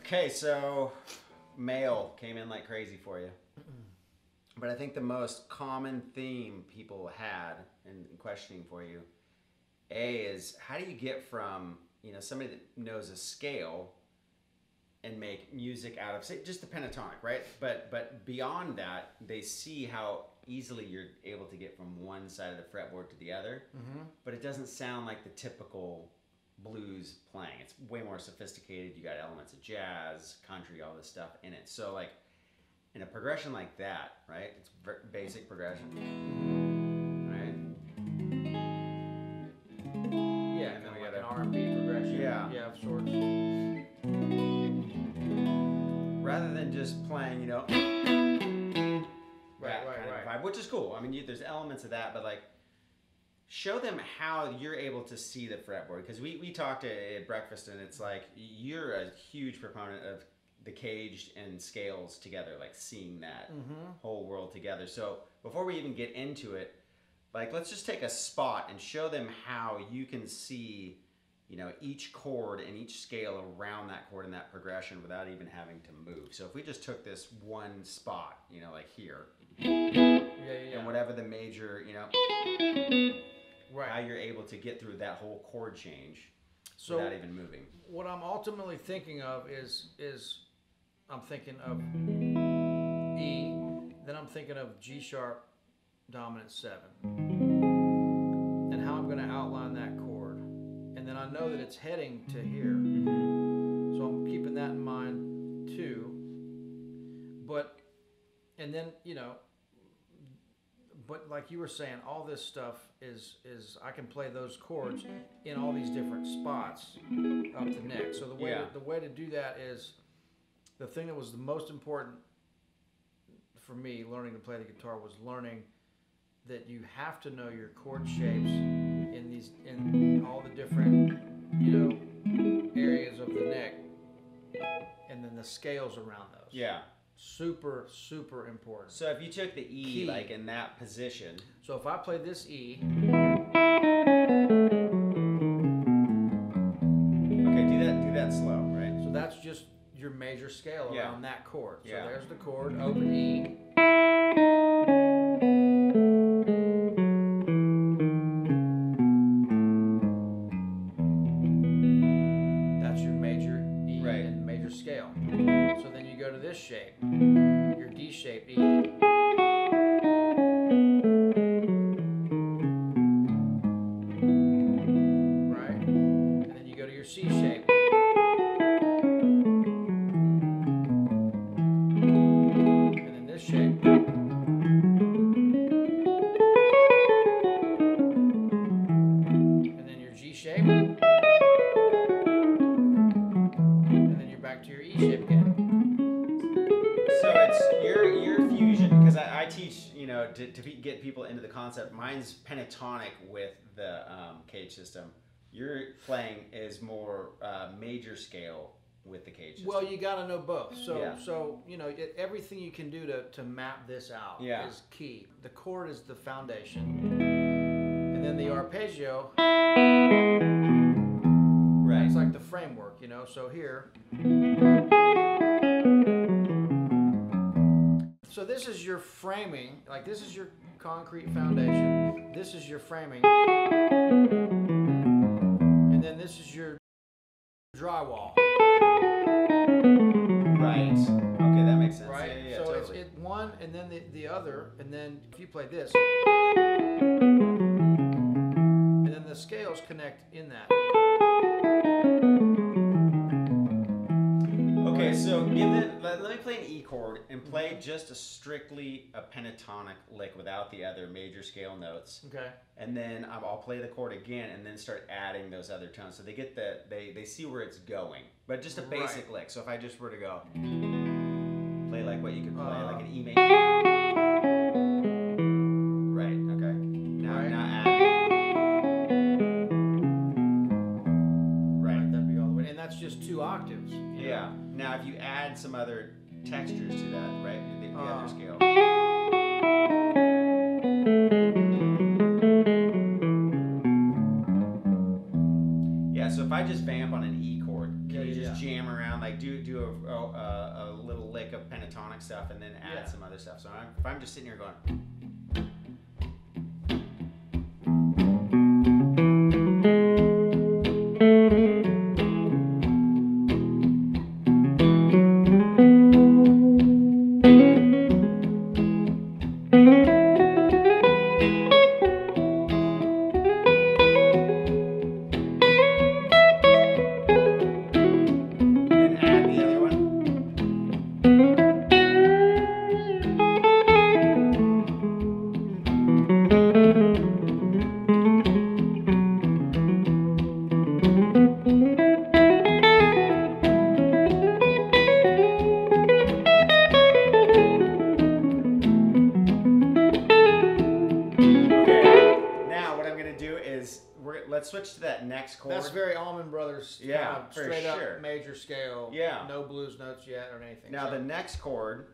Okay, so mail came in like crazy for you. But I think the most common theme people had in questioning for you, A, is how do you get from, you know, somebody that knows a scale and make music out of, say, just the pentatonic, right? But beyond that, they see how easily you're able to get from one side of the fretboard to the other, but it doesn't sound like the typical blues playing. It's way more sophisticated. You got elements of jazz, country, all this stuff in it. So like in a progression like that, right? It's basic progression, right? Yeah, kind of like an R&B progression. Yeah, of sorts. Rather than just playing, you know, right. vibe, which is cool. I mean, there's elements of that, but like, show them how you're able to see the fretboard, because we talked at breakfast, and it's like you're a huge proponent of the caged and scales together, like seeing that whole world together. So before we even get into it, like let's just take a spot and show them how you can see, you know, each chord and each scale around that chord and that progression without even having to move. So if we just took this one spot, you know, like here, and whatever the major, you know, how you're able to get through that whole chord change without even moving. What I'm ultimately thinking of is I'm thinking of E, then I'm thinking of G sharp dominant 7, and how I'm going to outline that chord, and then I know that it's heading to here, so I'm keeping that in mind too. But and then, you know, but like you were saying, all this stuff is I can play those chords in all these different spots up the neck. So the way to do that is, the thing that was the most important for me learning to play the guitar was learning that you have to know your chord shapes in all the different, you know, areas of the neck, and then the scales around those. Yeah. Super, super important. So if you took the E key, like in that position. So if I play this E. Okay, do that slow, right? So that's just your major scale around that chord. So there's the chord, open E. That's your major E and major scale. So then you go to this shape, your D-shaped E. Right? And then you go to your C shape. And then this shape. you know, to get people into the concept, mine's pentatonic with the CAGED system. Your playing is more major scale with the CAGED system. Well, you got to know both. So, Yeah. so you know, everything you can do to map this out is key. The chord is the foundation, and then the arpeggio. Right. It's like the framework, you know. So here. So this is your framing. Like this is your concrete foundation. This is your framing, and then this is your drywall. Right. Okay, that makes sense. Right. Yeah, So totally. it's one, and then the other, and then if you play this, and then the scales connect in that. Okay, so let me play an E chord and play just strictly a pentatonic lick without the other major scale notes. Okay. And then I'll play the chord again and then start adding those other tones. So they get they see where it's going. But just a basic lick. So if I just were to go play like what you could play, like an E major. Right, okay. Now add. Right, that'd be all the way. And that's just 2 octaves. Yeah. Now if you add some other textures to that, right? The other scale. Yeah, so if I just vamp on an E chord, can you just jam around, like do a little lick of pentatonic stuff and then add some other stuff. So if I'm just sitting here going. Let's switch to that next chord. That's very Allman Brothers. Yeah, for straight sure. up major scale. Yeah. No blues notes yet or anything. Now the next chord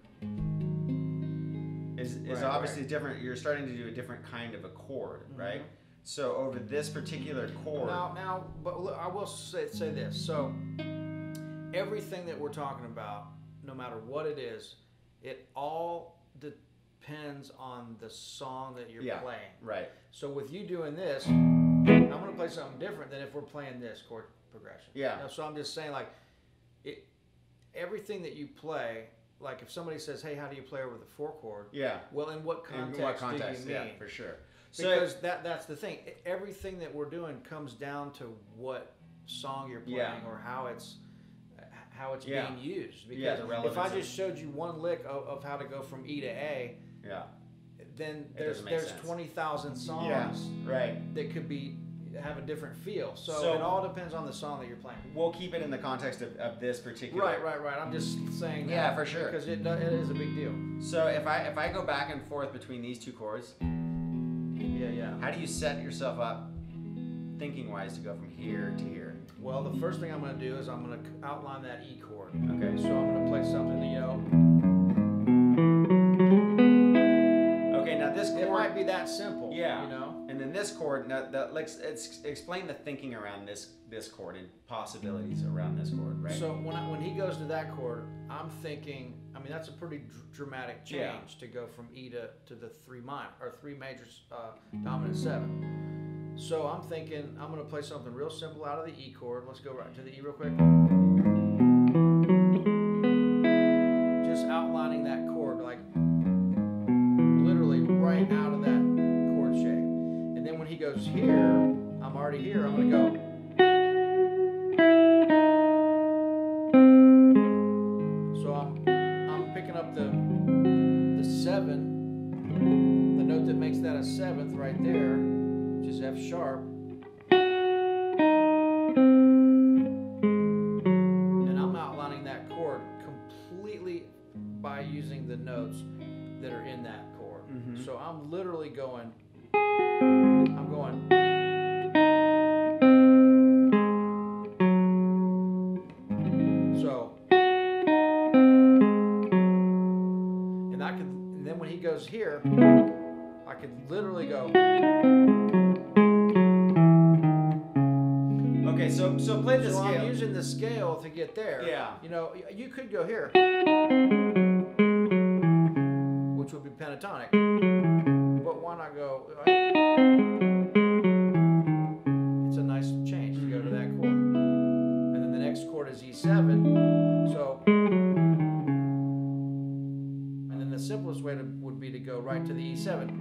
is obviously different. You're starting to do a different kind of a chord, right? So over this particular chord. Now, but look, I will say this. So everything that we're talking about, no matter what it is, it all depends on the song that you're playing. Right. So with you doing this, I'm going to play something different than if we're playing this chord progression. Yeah. You know, so I'm just saying, like, everything that you play, like if somebody says, "Hey, how do you play over the 4 chord?" Yeah. Well, in what context, do you mean? Yeah, for sure. Because that's the thing. Everything that we're doing comes down to what song you're playing or how it's being used. Because if I just showed you one lick of how to go from E to A, then there's 20,000 songs that could have a different feel. So it all depends on the song that you're playing. We'll keep it in the context of this particular. Right. I'm just saying that. Yeah, for sure. Because it is a big deal. So if I go back and forth between these 2 chords, how do you set yourself up thinking-wise to go from here to here? Well, the first thing I'm going to do is I'm going to outline that E chord. Okay. So I'm going to play something that, Okay, now this chord. It might be that simple. Yeah. You know? And then this chord, now let's explain the thinking around this chord and possibilities around this chord, right? So when he goes to that chord, I'm thinking, I mean, that's a pretty dramatic change to go from E to the 3 minor, or 3 major dominant 7. So I'm thinking I'm going to play something real simple out of the E chord. Let's go right to the E real quick. Just outlining that chord, like literally right out of that chord shape. And then when he goes here, I'm already here. I'm going to go. So I'm picking up the 7, the note that makes that a 7th right there, which is F sharp. And I'm outlining that chord completely by using the notes that are in that chord. So I'm literally going. I'm going. So, and I could. And then when he goes here, I could literally go. Okay, so play the So scale. I'm using the scale to get there. Yeah. You know, you could go here, which would be pentatonic. But why not go? It's a nice change to go to that chord. And then the next chord is E7. So, and then the simplest way would be to go right to the E7.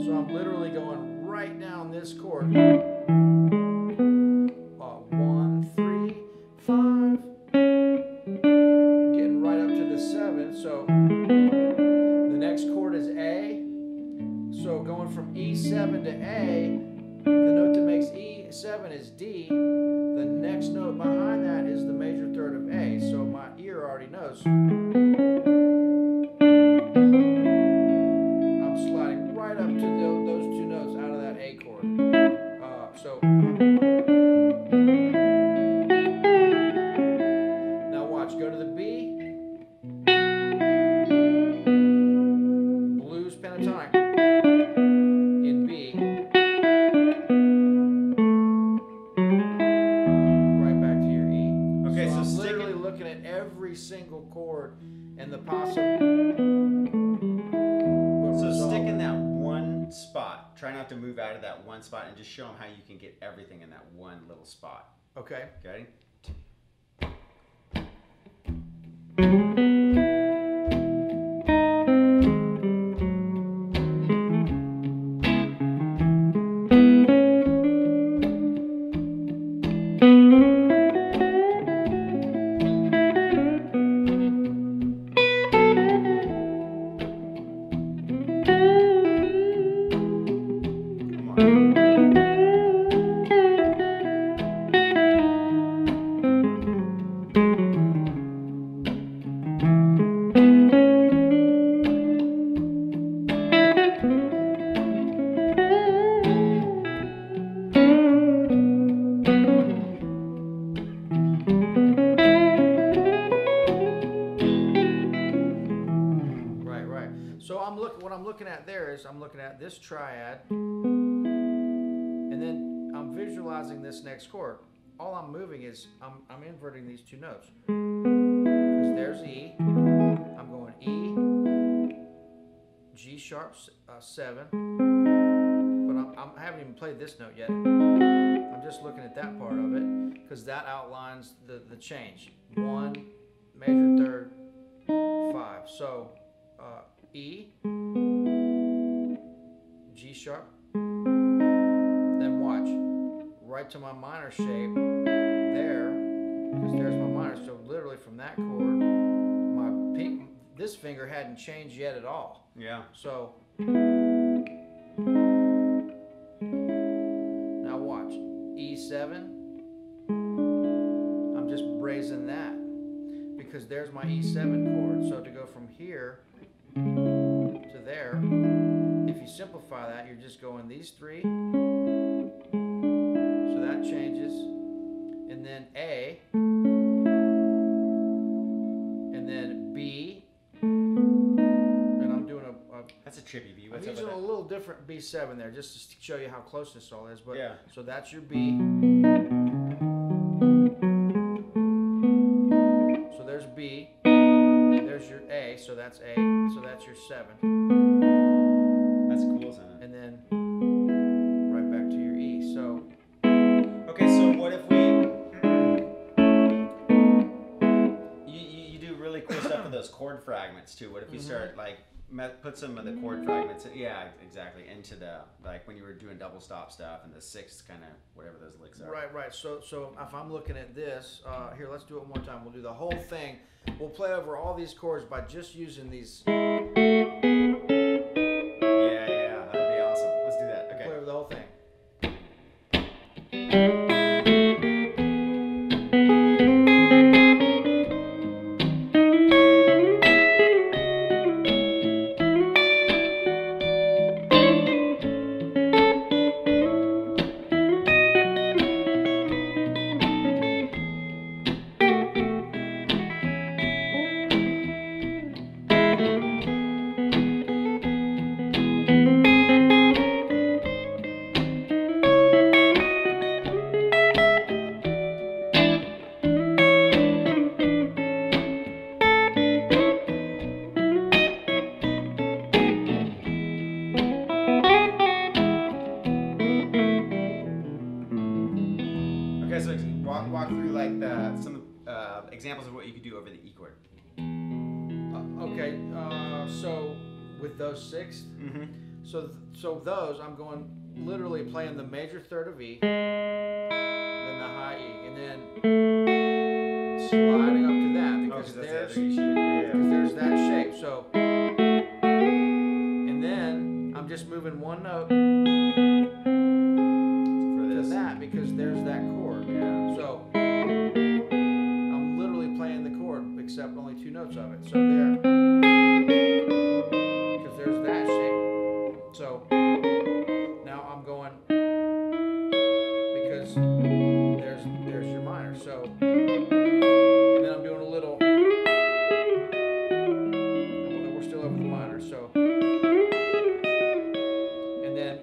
So I'm literally going right down this chord. 1, 3, 5. Getting right up to the 7. So the next chord is A. So going from E7 to A, the note that makes E7 is D. The next note behind that is the major third of A. So my ear already knows. I'm sliding right up to those two notes out of that A chord. So now watch, go to the B. Blues pentatonic in B. Right back to your E. Okay, so I'm stick literally it- looking at every single chord and the possible. So stick in that one spot. Try not to move out of that one spot, and just show them how you can get everything in that one little spot. Okay. Okay? Come on. Right. So what I'm looking at there is I'm looking at this triad, and then I'm visualizing this next chord. All I'm moving is I'm inverting these two notes. Because there's E. I'm going E, G sharp 7. But I haven't even played this note yet. I'm just looking at that part of it because that outlines the change. 1, major third, 5. So E, G sharp, then watch, right to my minor shape there, because there's my minor. So literally from that chord, this finger hadn't changed yet at all. Yeah. So now watch, E7, I'm just raising that because there's my E7 chord. So to go from here to there, if you simplify that, you're just going these 3. So that changes. And then A, and then B, and I'm doing That's a trippy B. I'm What's up with using a that? little different B7 there just to show you how close this all is. But Yeah. so that's your B. So there's B. There's your A. So that's A. So that's your 7. That's cool, isn't it? And then right back to your E. So Okay, so what if we you do really cool stuff with those chord fragments too? What if you start like put some of the chord fragments, yeah, exactly, into the, like when you were doing double stop stuff and the sixth kind of whatever those licks are. right. So if I'm looking at this, here, let's do it one more time. We'll do the whole thing. We'll play over all these chords by just using these. Yeah, that'd be awesome. Let's do that. Play Okay. over the whole thing. examples of what you could do over the E chord. Okay, so with those 6, so those I'm going literally playing the major third of E, then the high E, and then sliding up to that because there's that shape. So, and then I'm just moving one note to that because there's that chord. Yeah. So I'm literally playing the chord except only 2 notes of it. So there, because there's that shape. So now I'm going because there's your minor. So and then I'm doing a little. Well, we're still over the minor. So and then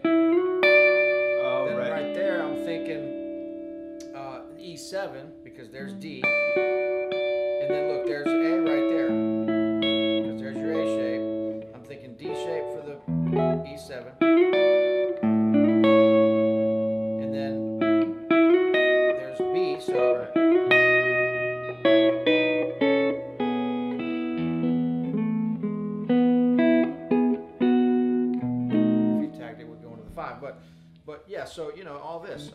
right there I'm thinking E7 because there's D. And then look, there's A right there because there's your A shape. I'm thinking D shape for the E7. And then there's B, so if you tagged it, we're going to the 5. But yeah, so you know all this.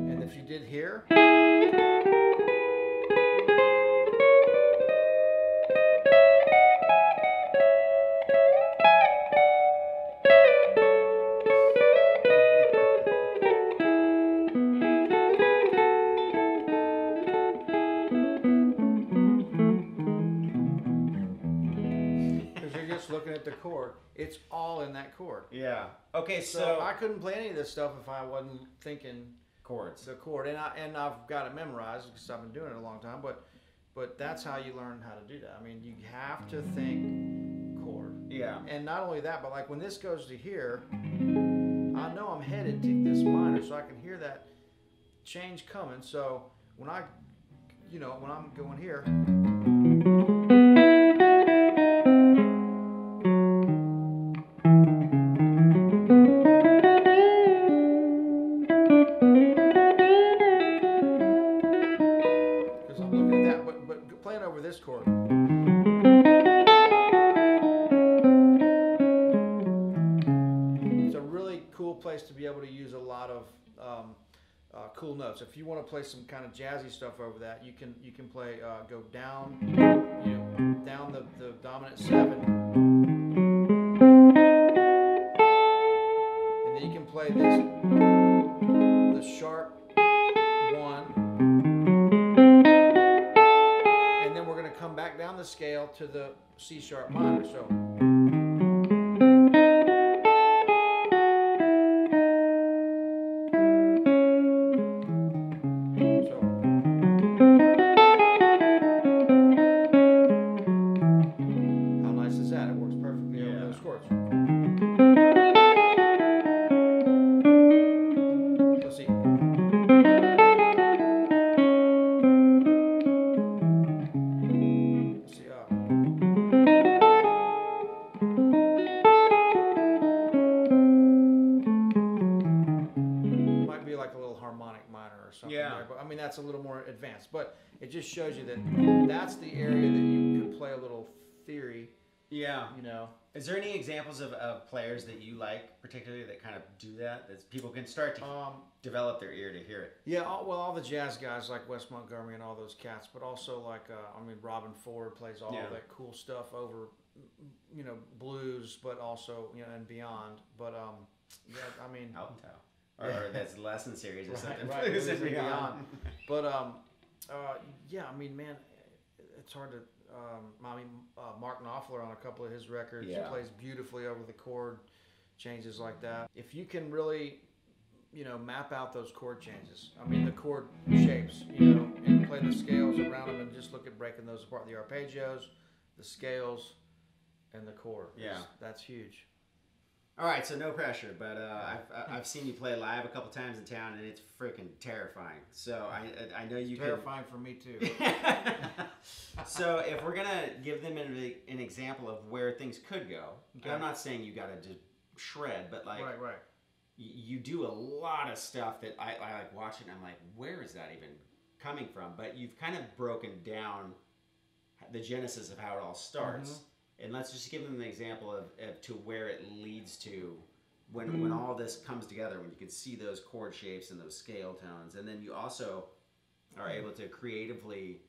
And if you did here. Looking at the chord, it's all in that chord. Yeah. Okay, so I couldn't play any of this stuff if I wasn't thinking chords. The chord, and I've got it memorized because I've been doing it a long time. But that's how you learn how to do that. I mean, you have to think chord. Yeah. And not only that, but like when this goes to here, I know I'm headed to this minor, so I can hear that change coming. So when I'm going here. This chord. It's a really cool place to be able to use a lot of cool notes. If you want to play some kind of jazzy stuff over that, you can play go down, down the dominant 7, and then you can play the sharp 1. Come back down the scale to the C sharp minor. So how nice is that? It works perfectly over those chords. Let's see. Yeah. But I mean, that's a little more advanced, but it just shows you that that's the area that you can play a little theory. Yeah. You know. Is there any examples of players that you like particularly that kind of do that? That people can start to develop their ear to hear it? Yeah. All the jazz guys like Wes Montgomery and all those cats, but also like Robin Ford plays all that cool stuff over, blues, but also and beyond. But Alpentow. Or that's the lesson series or something. Right, blues and beyond. But I mean, man, it's hard to. Mark Knopfler on a couple of his records plays beautifully over the chord changes like that. If you can really, map out those chord changes. I mean, the chord shapes, and play the scales around them, and just look at breaking those apart. The arpeggios, the scales, and the chord. Yeah, that's huge. All right, so no pressure, but I've seen you play live a couple times in town, and it's freaking terrifying. So I know you terrifying for me too. So if we're gonna give them an example of where things could go, okay. I'm not saying you gotta just shred, but like right. You do a lot of stuff that I like watching. I'm like, where is that even coming from? But you've kind of broken down the genesis of how it all starts. Mm-hmm. And let's just give them an example of to where it leads to when all this comes together, when you can see those chord shapes and those scale tones. And then you also are able to creatively,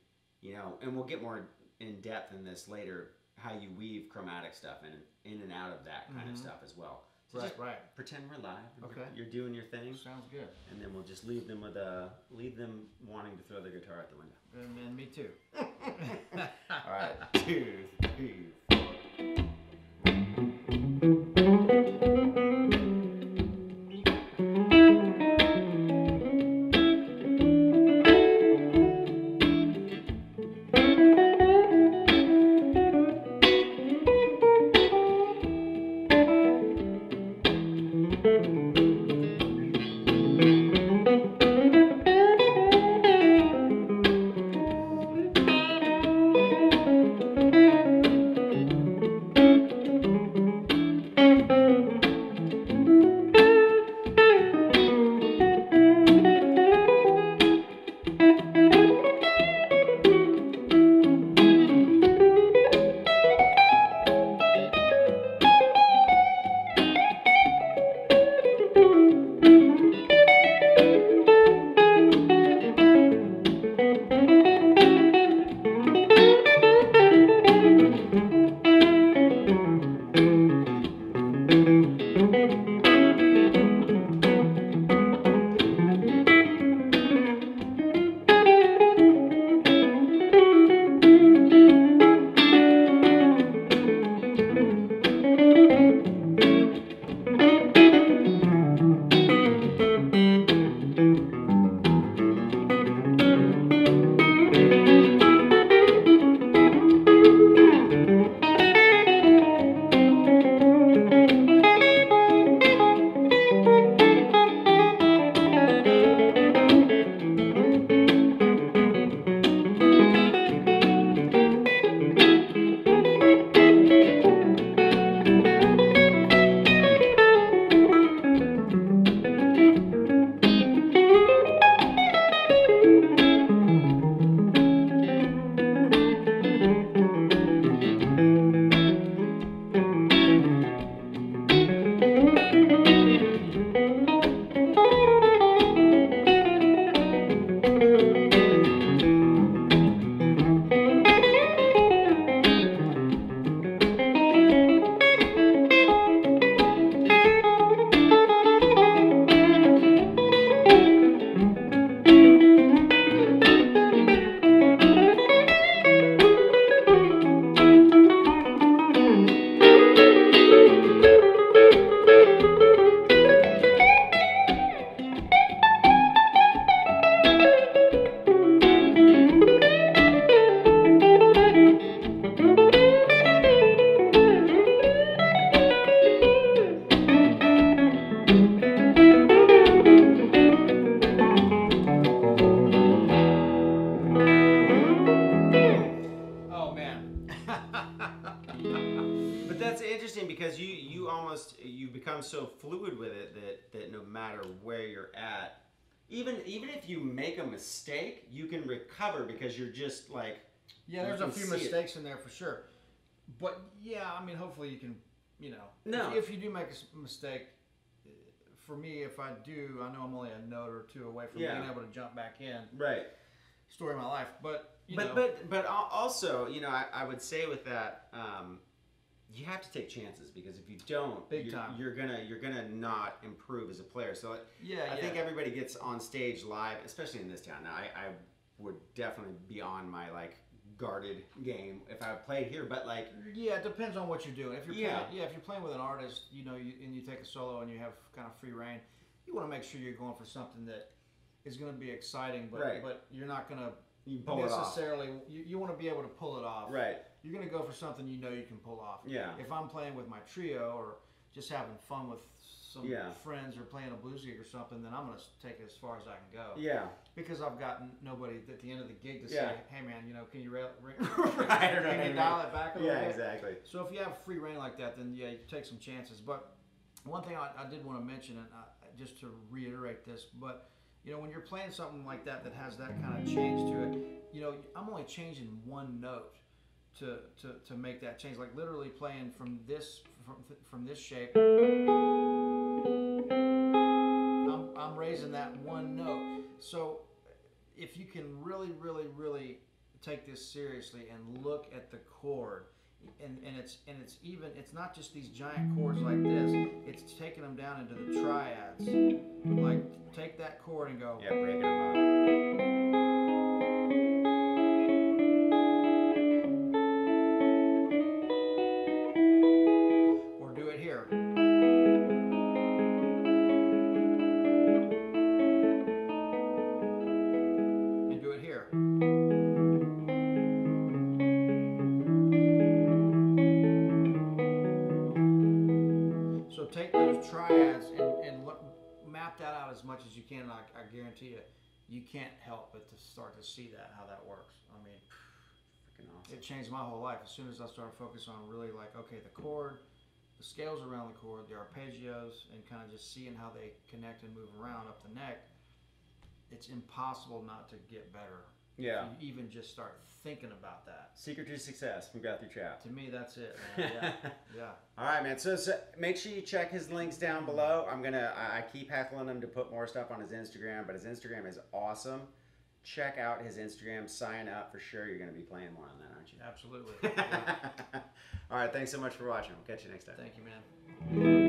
and we'll get more in depth in this later, how you weave chromatic stuff in and out of that kind of stuff as well. So right. Pretend we're live. Okay. You're doing your thing. Sounds good. And then we'll just leave them wanting to throw their guitar out the window. And me too. All right. 2, 3, 4. become so fluid with it that no matter where you're at, even if you make a mistake, you can recover because you're just like, yeah, there's a few mistakes in there for sure. But yeah, I mean, hopefully you can, if you do make a mistake, for me, if I do, I know I'm only a note or two away from being able to jump back in. Right. Story of my life, but but also, I would say with that, you have to take chances because if you don't, you're gonna not improve as a player. So I think everybody gets on stage live, especially in this town. Now, I would definitely be on my guarded game if I played here, but it depends on what you're doing. If you're if you're playing with an artist, and you take a solo and you have kind of free reign, you want to make sure you're going for something that is going to be exciting, but you're not going to necessarily. You want to be able to pull it off. Right. You're going to go for something you can pull off. Yeah. If I'm playing with my trio or just having fun with some Yeah. friends or playing a blues gig or something, then I'm going to take it as far as I can go. Yeah. Because I've got nobody at the end of the gig to Yeah. say, hey man, you know, can you Right. dial it back a little Yeah, bit? exactly. So if you have free reign like that, then yeah, you take some chances. But one thing I did want to mention, and just to reiterate this, but you know, when you're playing something like that that has that kind of change to it, you know, I'm only changing one note to make that change. Like literally playing from this shape, I'm raising that one note. So if you can really take this seriously and look at the chord, and it's not just these giant chords like this, it's taking them down into the triads. Like take that chord and go, Yeah, breaking them up. or do it here. And do it here. So take those triads and map that out as much as you can. I guarantee you can't help but to start to see how that works. I mean, Freaking awesome. it changed my whole life. As soon as I started focusing on really like, okay, the chord, the scales around the chord, the arpeggios, and kind of just seeing how they connect and move around up the neck, it's impossible not to get better. Yeah. If you even just start thinking about that. Secret to success from Guthrie Trapp. To me, that's it, man. Yeah. Yeah. All right, man. So make sure you check his links down below. I keep heckling him to put more stuff on his Instagram, but his Instagram is awesome. Check out his Instagram. Sign up for sure. You're going to be playing more on that, aren't you? Absolutely. Yeah. All right. Thanks so much for watching. We'll catch you next time. Thank you, man.